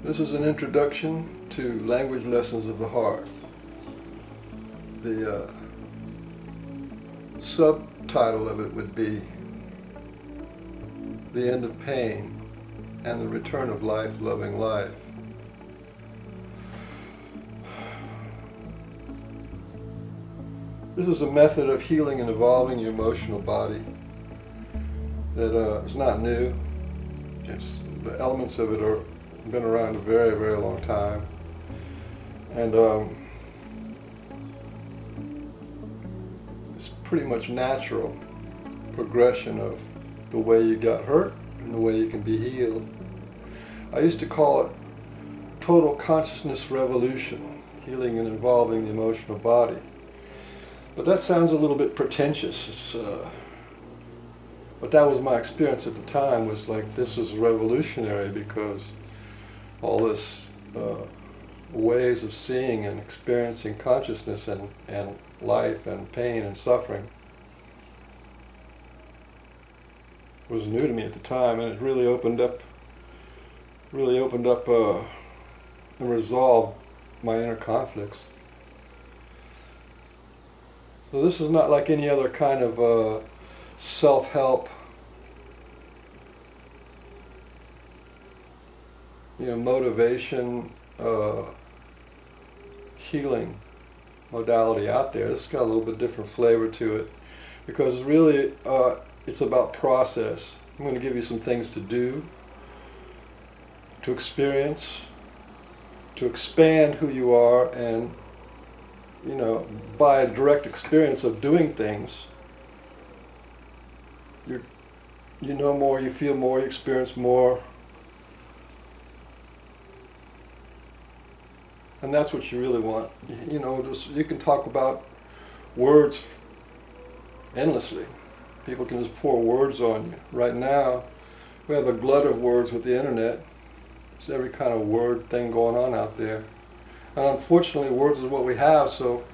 This is an introduction to Language Lessons of the Heart. The subtitle of it would be The End of Pain and the Return of Life, Loving Life. This is a method of healing and evolving your emotional body that is not new. The elements of it are been around a very, very long time, and it's pretty much natural progression of the way you got hurt and the way you can be healed. I used to call it total consciousness revolution, healing and evolving the emotional body. But that sounds a little bit pretentious. But that was my experience at the time, was like this was revolutionary because all this ways of seeing and experiencing consciousness and life and pain and suffering was new to me at the time, and it really opened up and resolved my inner conflicts. So this is not like any other kind of self-help, motivation, healing modality out there. This has got a little bit different flavor to it because really it's about process. I'm going to give you some things to do, to experience, to expand who you are, and by a direct experience of doing things, you know more, you feel more, you experience more. And that's what you really want. You can talk about words endlessly. People can just pour words on you. Right now, we have a glut of words with the internet. There's every kind of word thing going on out there. And unfortunately, words is what we have, so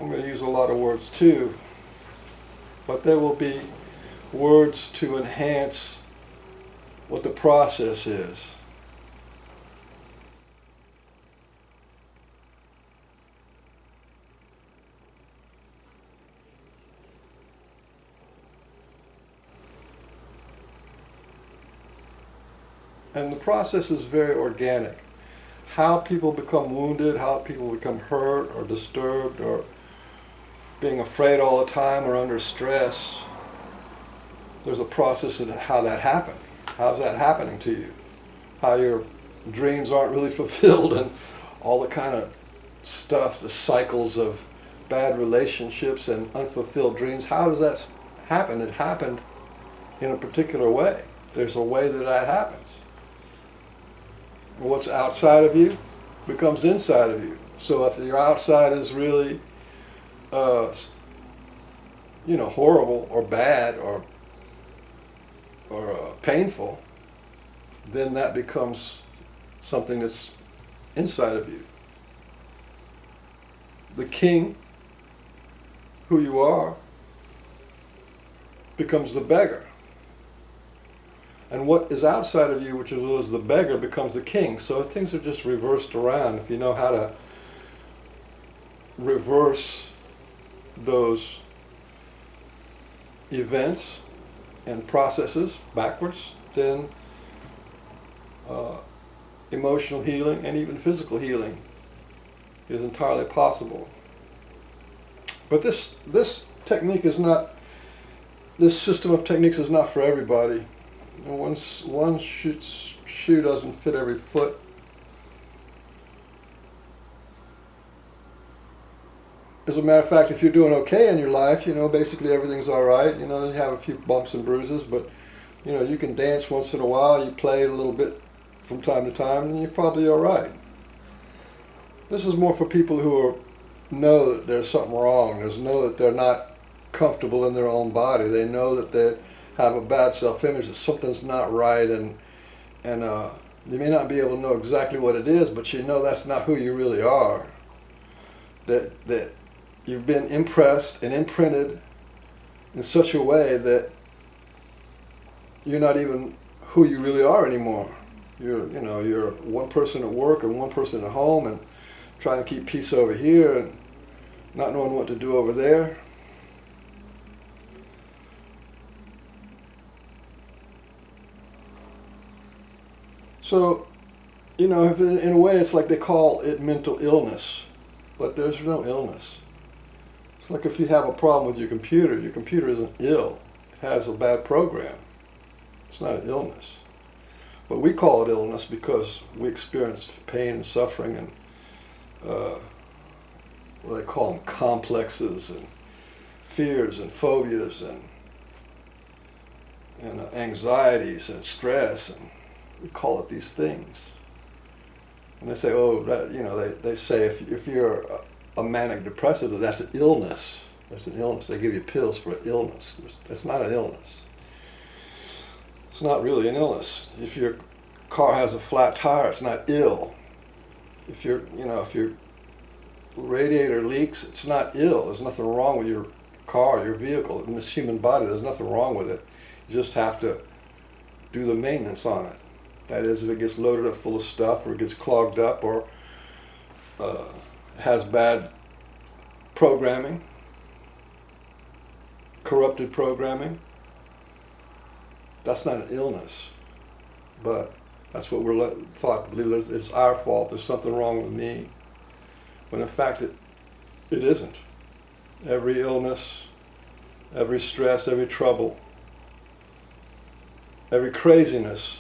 I'm going to use a lot of words too. But there will be words to enhance what the process is. And the process is very organic. How people become wounded, how people become hurt or disturbed or being afraid all the time or under stress, there's a process of how that happened. How's that happening to you? How your dreams aren't really fulfilled and all the kind of stuff, the cycles of bad relationships and unfulfilled dreams. How does that happen? It happened in a particular way. There's a way that happens. What's outside of you becomes inside of you. So if your outside is really, horrible or bad or painful, then that becomes something that's inside of you. The king, who you are, becomes the beggar. And what is outside of you, which was the beggar, becomes the king. So things are just reversed around. If you know how to reverse those events and processes backwards, then emotional healing and even physical healing is entirely possible. But this technique is not, this system of techniques is not for everybody. One shoe doesn't fit every foot. As a matter of fact, if you're doing okay in your life, basically everything's all right. You have a few bumps and bruises, but you can dance once in a while. You play a little bit from time to time, and you're probably all right. This is more for people who know that there's something wrong. Know that they're not comfortable in their own body. They know that they have a bad self-image, that something's not right, and you may not be able to know exactly what it is, but that's not who you really are. That you've been impressed and imprinted in such a way that you're not even who you really are anymore. You're one person at work and one person at home, and trying to keep peace over here and not knowing what to do over there. So, if in a way it's like they call it mental illness, but there's no illness. It's like if you have a problem with your computer isn't ill. It has a bad program. It's not an illness. But we call it illness because we experience pain and suffering and what they call them, complexes and fears and phobias and anxieties and stress, and we call it these things. And they say, they say if you're a manic depressive, that's an illness. That's an illness. They give you pills for an illness. It's not an illness. It's not really an illness. If your car has a flat tire, it's not ill. If your radiator leaks, it's not ill. There's nothing wrong with your car, your vehicle. In this human body, there's nothing wrong with it. You just have to do the maintenance on it. That is, if it gets loaded up full of stuff, or it gets clogged up, or has bad programming, corrupted programming, that's not an illness. But that's what we're thought to believe, that it's our fault, there's something wrong with me. When in fact it isn't. Every illness, every stress, every trouble, every craziness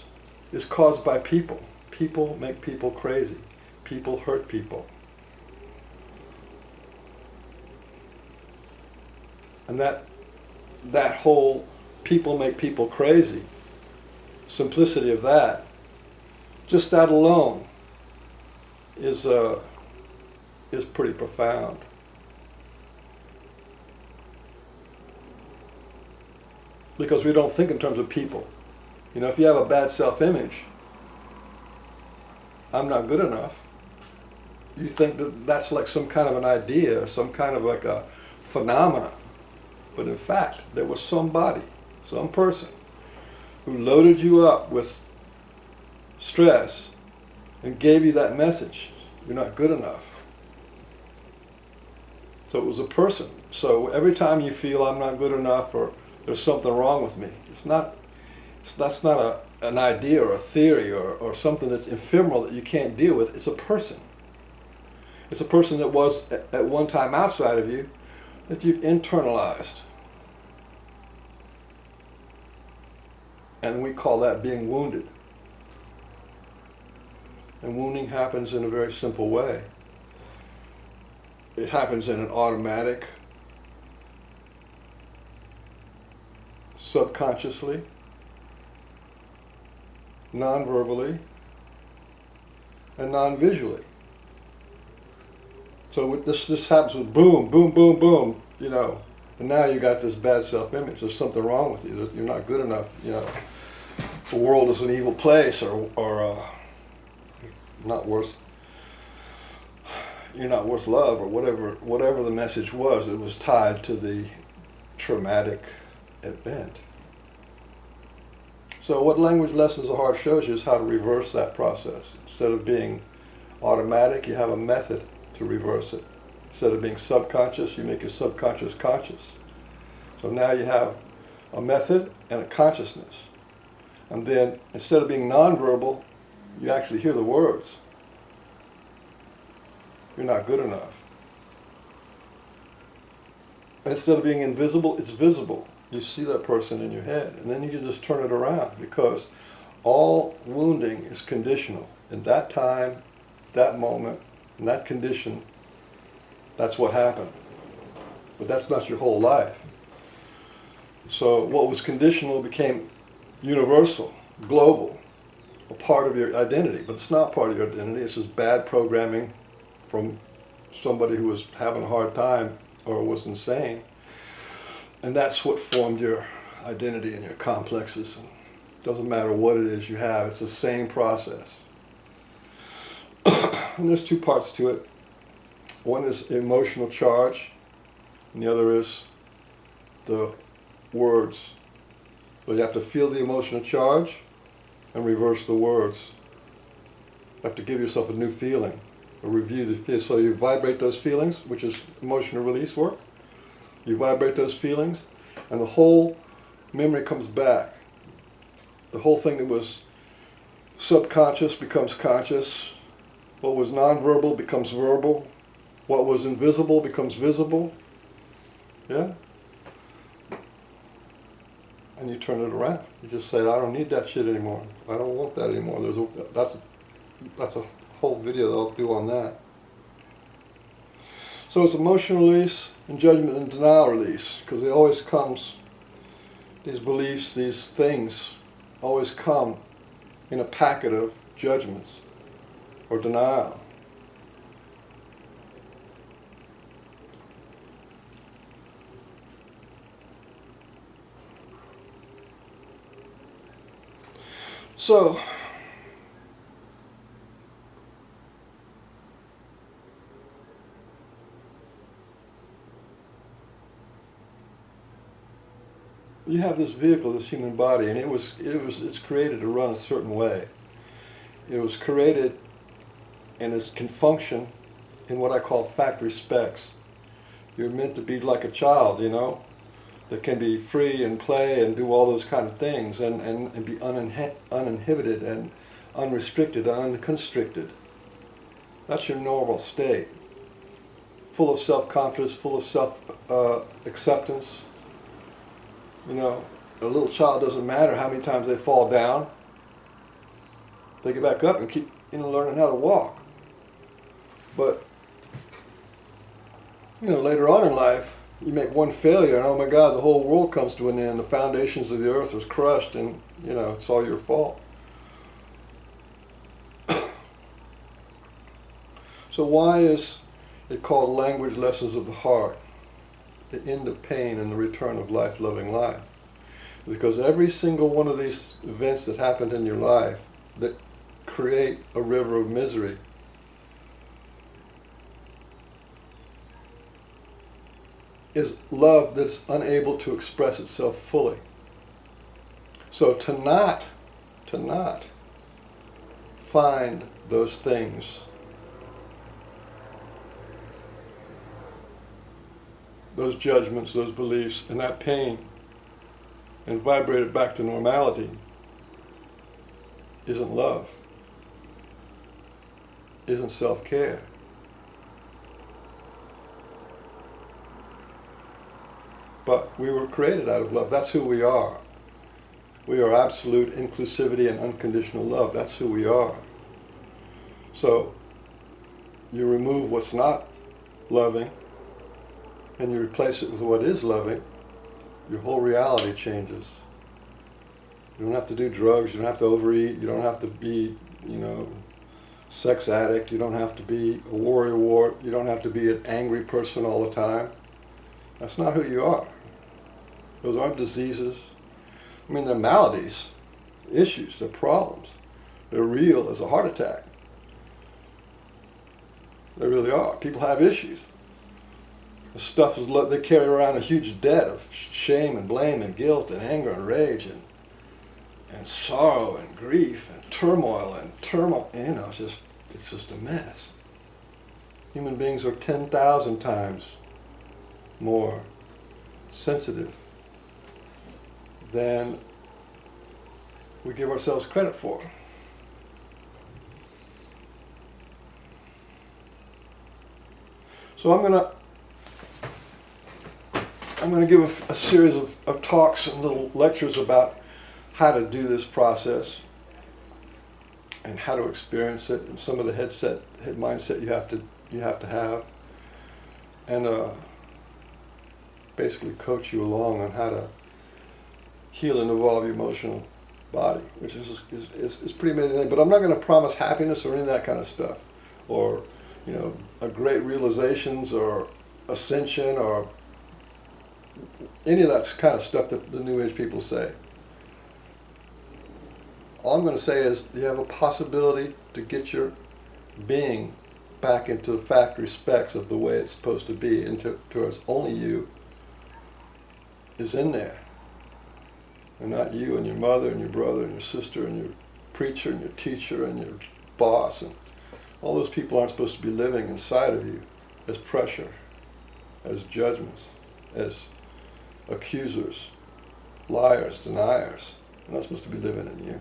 is caused by people. People make people crazy. People hurt people. And that whole people make people crazy, simplicity of that, just that alone is pretty profound. Because we don't think in terms of people. If you have a bad self-image, I'm not good enough, you think that that's like some kind of an idea or some kind of like a phenomena. But in fact, there was somebody, some person, who loaded you up with stress and gave you that message. You're not good enough. So it was a person. So every time you feel I'm not good enough or there's something wrong with me, that's not an idea or a theory or something that's ephemeral that you can't deal with. It's a person. It's a person that was at one time outside of you that you've internalized. And we call that being wounded. And wounding happens in a very simple way. It happens in an automatic, subconsciously, non-verbally, and non-visually. So this happens with boom, boom, boom, boom, and now you got this bad self-image. There's something wrong with you. You're not good enough. The world is an evil place, or not worth. You're not worth love, or whatever the message was. It was tied to the traumatic event. So what Language Lessons of Heart shows you is how to reverse that process. Instead of being automatic, you have a method to reverse it. Instead of being subconscious, you make your subconscious conscious. So now you have a method and a consciousness. And then instead of being nonverbal, you actually hear the words. You're not good enough. And instead of being invisible, it's visible. You see that person in your head, and then you can just turn it around, because all wounding is conditional. In that time, that moment, in that condition, that's what happened. But that's not your whole life. So what was conditional became universal, global, a part of your identity. But it's not part of your identity. It's just bad programming from somebody who was having a hard time or was insane. And that's what formed your identity and your complexes. And it doesn't matter what it is you have, it's the same process. And there's two parts to it. One is emotional charge, and the other is the words. So you have to feel the emotional charge and reverse the words. have to give yourself a new feeling, or review the feelings. So you vibrate those feelings, which is emotional release work. You vibrate those feelings, and the whole memory comes back. The whole thing that was subconscious becomes conscious. What was nonverbal becomes verbal. What was invisible becomes visible. Yeah? And you turn it around. You just say, I don't need that shit anymore. I don't want that anymore. That's a whole video that I'll do on that. So it's emotional release and judgment and denial release, because it always comes, these beliefs, these things always come in a packet of judgments or denial. So, you have this vehicle, this human body, and it's created to run a certain way. It was created, and it can function in what I call factory specs. You're meant to be like a child, that can be free and play and do all those kind of things, and be uninhibited and unrestricted and unconstricted. That's your normal state. Full of self-confidence, full of self-acceptance. A little child, doesn't matter how many times they fall down. They get back up and keep learning how to walk. But later on in life, you make one failure and oh my God, the whole world comes to an end. The foundations of the earth was crushed, and it's all your fault. So why is it called Language Lessons of the Heart? The end of pain and the return of life-loving life. Because every single one of these events that happened in your life that create a river of misery is love that's unable to express itself fully. So to not find those things, those judgments, those beliefs, and that pain, and vibrate it back to normality, isn't love, isn't self-care. But we were created out of love. That's who we are. We are absolute inclusivity and unconditional love. That's who we are. So you remove what's not loving and you replace it with what is loving, your whole reality changes. You don't have to do drugs, you don't have to overeat, you don't have to be, sex addict, you don't have to be a warrior, you don't have to be an angry person all the time. That's not who you are. Those aren't diseases. They're maladies, issues, they're problems. They're real as a heart attack. They really are. People have issues. The stuff is, they carry around a huge debt of shame and blame and guilt and anger and rage and sorrow and grief and turmoil. It's just a mess. Human beings are 10,000 times more sensitive than we give ourselves credit for. So I'm going to give a series of talks and little lectures about how to do this process and how to experience it, and some of the head mindset you have to have, and basically coach you along on how to heal and evolve your emotional body, which is pretty amazing thing. But I'm not going to promise happiness or any of that kind of stuff, or a great realizations or ascension or any of that kind of stuff that the New Age people say. All I'm going to say is you have a possibility to get your being back into the factory specs of the way it's supposed to be, into towards only you is in there, and not you and your mother and your brother and your sister and your preacher and your teacher and your boss, and all those people aren't supposed to be living inside of you as pressure, as judgments, as accusers, liars, deniers. They're not supposed to be living in you.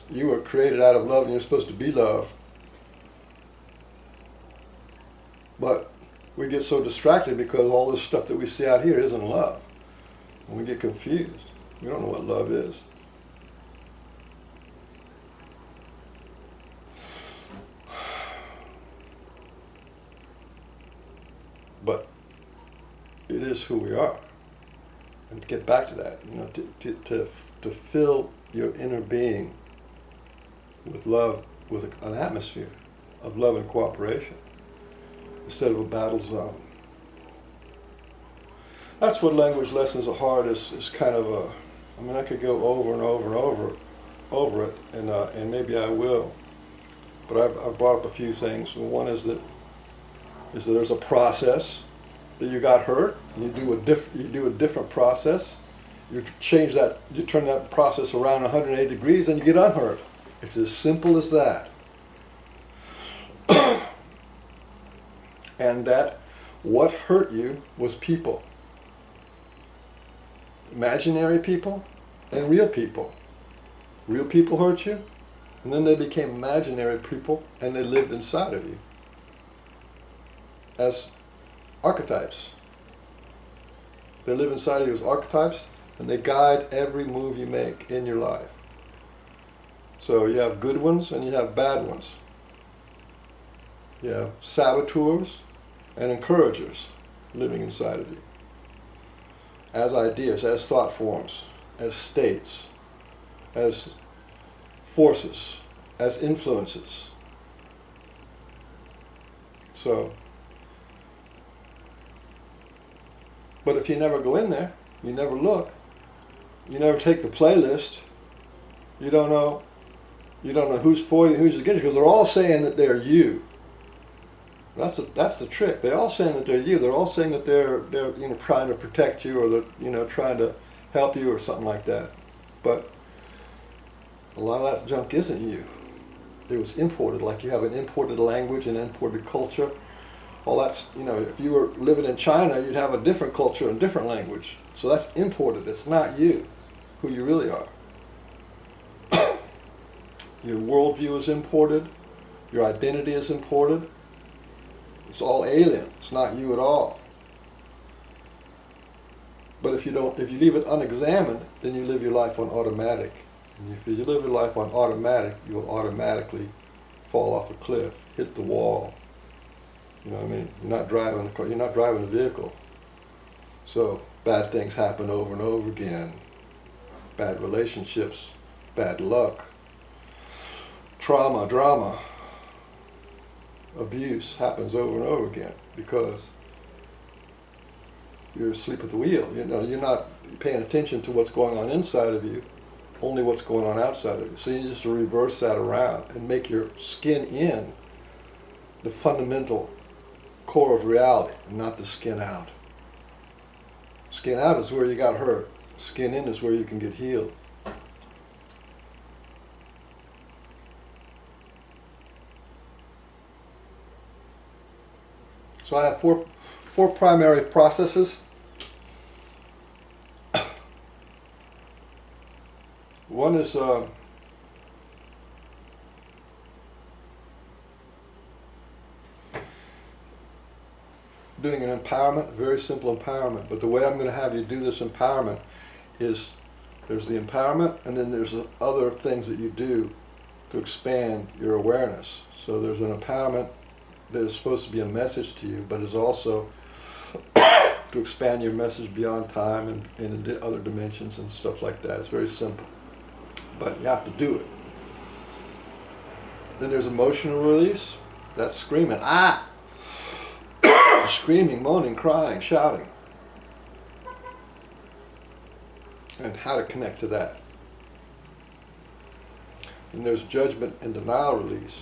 You were created out of love, and you're supposed to be love. But we get so distracted because all this stuff that we see out here isn't love. And we get confused. We don't know what love is. But it is who we are. And to get back to that, to fill your inner being with love, with an atmosphere of love and cooperation, instead of a battle zone. That's what language lessons are hard, is kind of a, I could go over and over and over it, and maybe I will. But I've brought up a few things. One is that there's a process that you got hurt, and you do a different process. You turn that process around 180 degrees, and you get unhurt. It's as simple as that. And that what hurt you was people. Imaginary people and real people. Real people hurt you, and then they became imaginary people, and they lived inside of you as archetypes. They live inside of you as archetypes, and they guide every move you make in your life. So you have good ones and you have bad ones. You have saboteurs and encouragers living inside of you. As ideas, as thought forms, as states, as forces, as influences. So, but if you never go in there, you never look, you never take the playlist, you don't know who's for you, who's against you, because they're all saying that they're you. That's the trick. They're all saying that they're you. They're all saying that they're trying to protect you, or they're trying to help you, or something like that. But a lot of that junk isn't you. It was imported. Like you have an imported language, an imported culture. All that's if you were living in China, you'd have a different culture and different language. So that's imported. It's not you, who you really are. Your worldview is imported. Your identity is imported. It's all alien. It's not you at all. But if you leave it unexamined, then you live your life on automatic. And if you live your life on automatic, you will automatically fall off a cliff, hit the wall. You know what I mean? You're not driving a car. You're not driving a vehicle. So bad things happen over and over again. Bad relationships, bad luck, trauma, drama, abuse happens over and over again because you're asleep at the wheel. You're not paying attention to what's going on inside of you, only what's going on outside of you. So you just reverse that around and make your skin in the fundamental core of reality, and not the skin out. Skin out is where you got hurt. Skin in is where you can get healed. So I have four primary processes. One is doing an empowerment, a very simple empowerment. But the way I'm going to have you do this empowerment is there's the empowerment, and then there's the other things that you do to expand your awareness. So there's an empowerment that is supposed to be a message to you, but is also to expand your message beyond time and into other dimensions and stuff like that. It's very simple, but you have to do it. Then there's emotional release. That's screaming, screaming, moaning, crying, shouting, and how to connect to that. And there's judgment and denial release.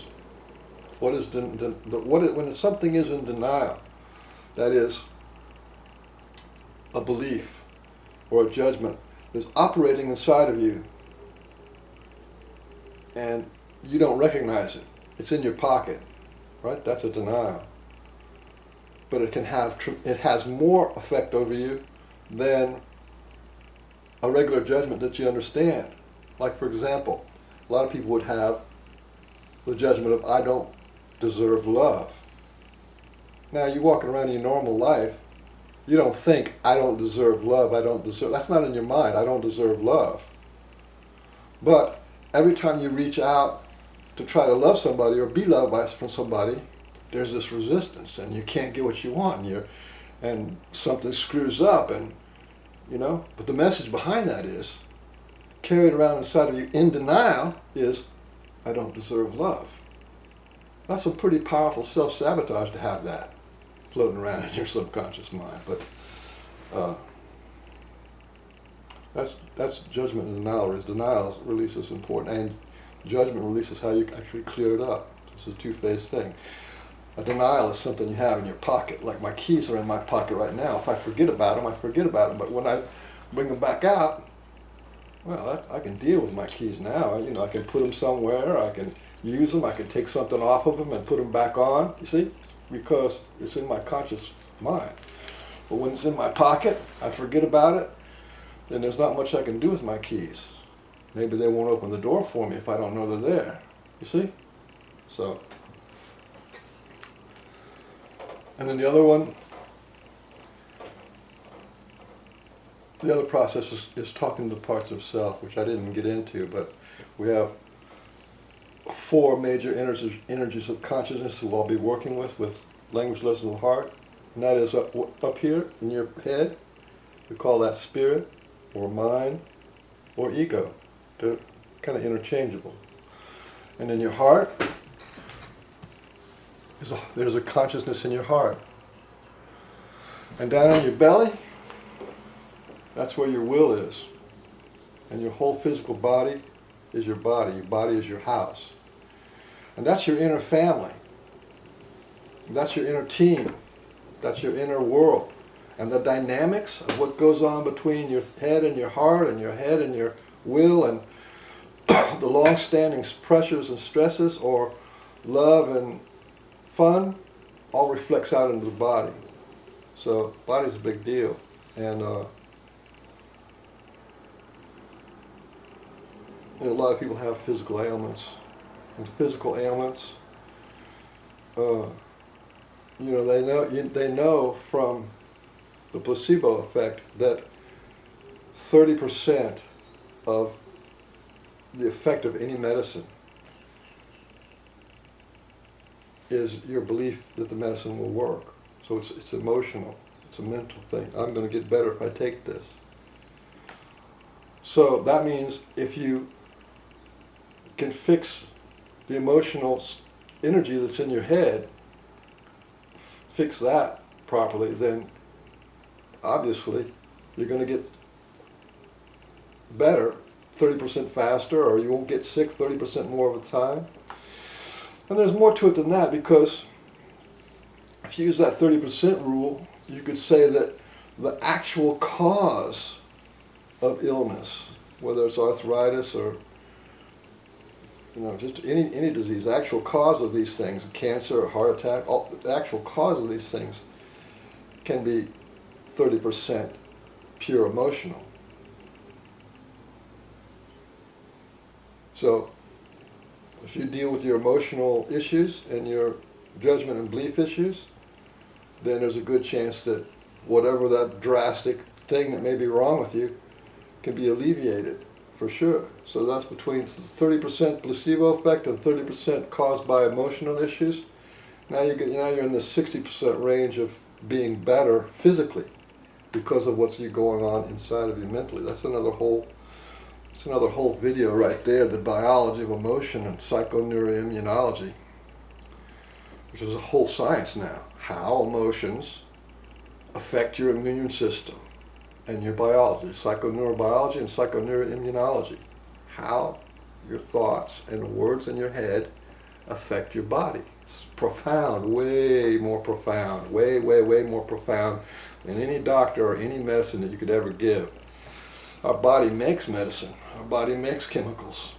When something is in denial, that is a belief or a judgment is operating inside of you, and you don't recognize it. It's in your pocket, right? That's a denial. But it has more effect over you than a regular judgment that you understand. Like, for example, a lot of people would have the judgment of, I don't deserve love. Now, you're walking around in your normal life, you don't think, I don't deserve love, that's not in your mind, I don't deserve love. But every time you reach out to try to love somebody or be loved from somebody, there's this resistance, and you can't get what you want, and something screws up, and but the message behind that is, carried around inside of you in denial, is, I don't deserve love. That's a pretty powerful self-sabotage to have that floating around in your subconscious mind. But that's judgment and denial. Denial releases important, and judgment releases how you actually clear it up. It's a two-phase thing. A denial is something you have in your pocket. Like, my keys are in my pocket right now. If I forget about them, I forget about them. But when I bring them back out, well, I can deal with my keys now. I can put them somewhere. I can use them. I can take something off of them and put them back on. You see? Because it's in my conscious mind. But when it's in my pocket, I forget about it, then there's not much I can do with my keys. Maybe they won't open the door for me if I don't know they're there. You see? So... And then the other process is talking to parts of self, which I didn't get into, but we have 4 major energies of consciousness who I'll be working with language lessons of the heart. And that is up here in your head. We call that spirit, or mind, or ego. They're kind of interchangeable. And in your heart, there's a consciousness in your heart. And down in your belly, that's where your will is. And your whole physical body is your body. Your body is your house. And that's your inner family. That's your inner team. That's your inner world. And the dynamics of what goes on between your head and your heart, and your head and your will, and the long-standing pressures and stresses, or love and fun, all reflects out into the body. So body's a big deal. And a lot of people have physical ailments. And physical ailments, they know from the placebo effect that 30% of the effect of any medicine is your belief that the medicine will work. So it's emotional. It's a mental thing. I'm going to get better if I take this. So that means if you can fix the emotional energy that's in your head, fix that properly, then obviously you're going to get better 30% faster, or you won't get sick 30% more of the time. And there's more to it than that, because if you use that 30% rule, you could say that the actual cause of illness, whether it's arthritis or just any disease, the actual cause of these things, cancer or heart attack, the actual cause of these things can be 30% pure emotional. So if you deal with your emotional issues and your judgment and belief issues, then there's a good chance that whatever that drastic thing that may be wrong with you can be alleviated, for sure. So that's between 30% placebo effect and 30% caused by emotional issues. Now you're in the 60% range of being better physically because of what's going on inside of you mentally. That's another whole video right there, the biology of emotion and psychoneuroimmunology, which is a whole science now. How emotions affect your immune system and your biology, psychoneurobiology and psychoneuroimmunology. How your thoughts and words in your head affect your body. It's profound, way more profound than any doctor or any medicine that you could ever give. Our body makes medicine. Our body makes chemicals.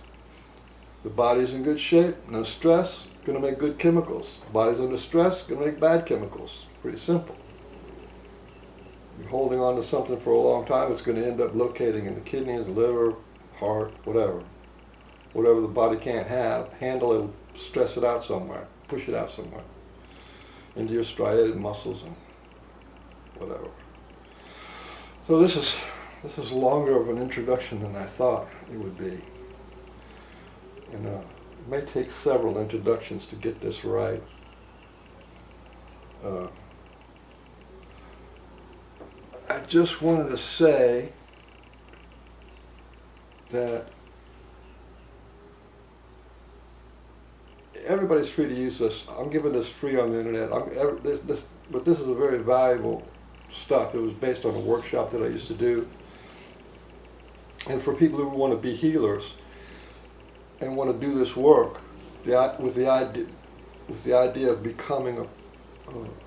The body's in good shape, no stress, going to make good chemicals. Body's under stress, going to make bad chemicals. Pretty simple. You're holding on to something for a long time, it's going to end up locating in the kidneys, liver, heart, whatever. Whatever the body can't handle, it'll stress it out somewhere, push it out somewhere, into your striated muscles and whatever. So this is longer of an introduction than I thought it would be. And it may take several introductions to get this right. I just wanted to say that everybody's free to use this. I'm giving this free on the internet. But this is a very valuable stuff. It was based on a workshop that I used to do. And for people who want to be healers and want to do this work, with the idea of becoming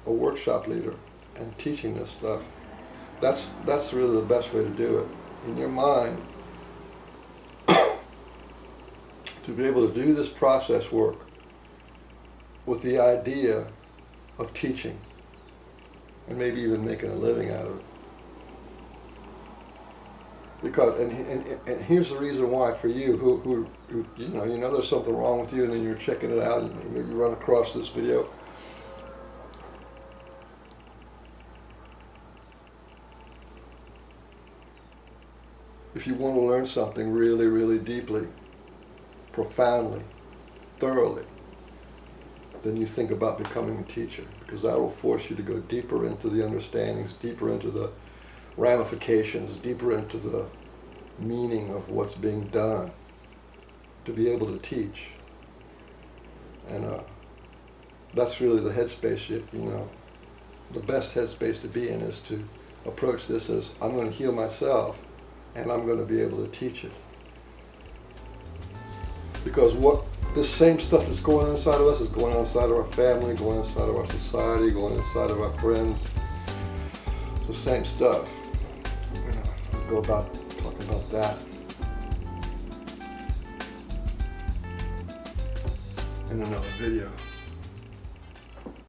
a workshop leader and teaching this stuff, that's really the best way to do it. In your mind, to be able to do this process work with the idea of teaching and maybe even making a living out of it. Because and here's the reason why for you who you know there's something wrong with you, and then you're checking it out and maybe you run across this video. If you want to learn something really, really deeply, profoundly, thoroughly, then you think about becoming a teacher, because that will force you to go deeper into the understandings, deeper into the ramifications, deeper into the meaning of what's being done to be able to teach. And that's really the headspace, the best headspace to be in is to approach this as, I'm going to heal myself and I'm going to be able to teach it. Because this same stuff that's going on inside of us is going on inside of our family, going inside of our society, going inside of our friends. It's the same stuff. We'll go about talking about that in another video.